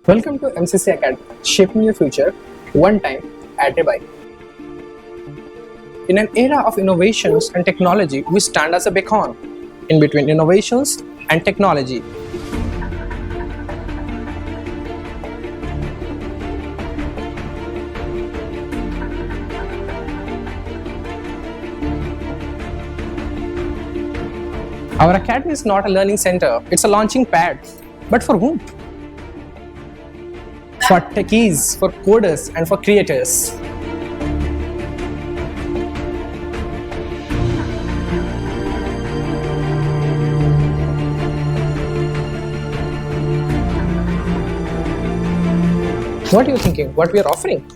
Welcome to MCC Academy, shaping your future one time at a time. In an era of innovations and technology, we stand as a beacon in between innovations and technology. Our academy is not a learning center, it's a launching pad. But for whom? For techies, for coders, and for creators. What are you thinking? What we are offering?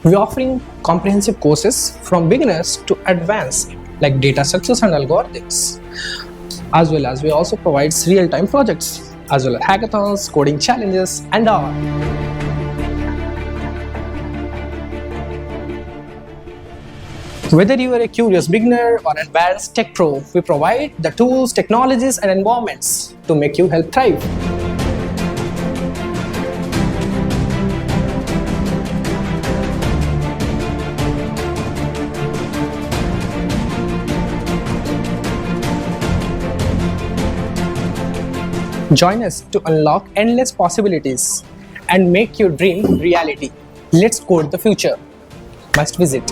We are offering comprehensive courses from beginners to advanced, like data structures and algorithms, as well as we also provide real-time projects, as well as hackathons, coding challenges, and all. Whether you are a curious beginner or an advanced tech pro, we provide the tools, technologies, and environments to make you help thrive. Join us to unlock endless possibilities and make your dream reality. Let's code the future. Must visit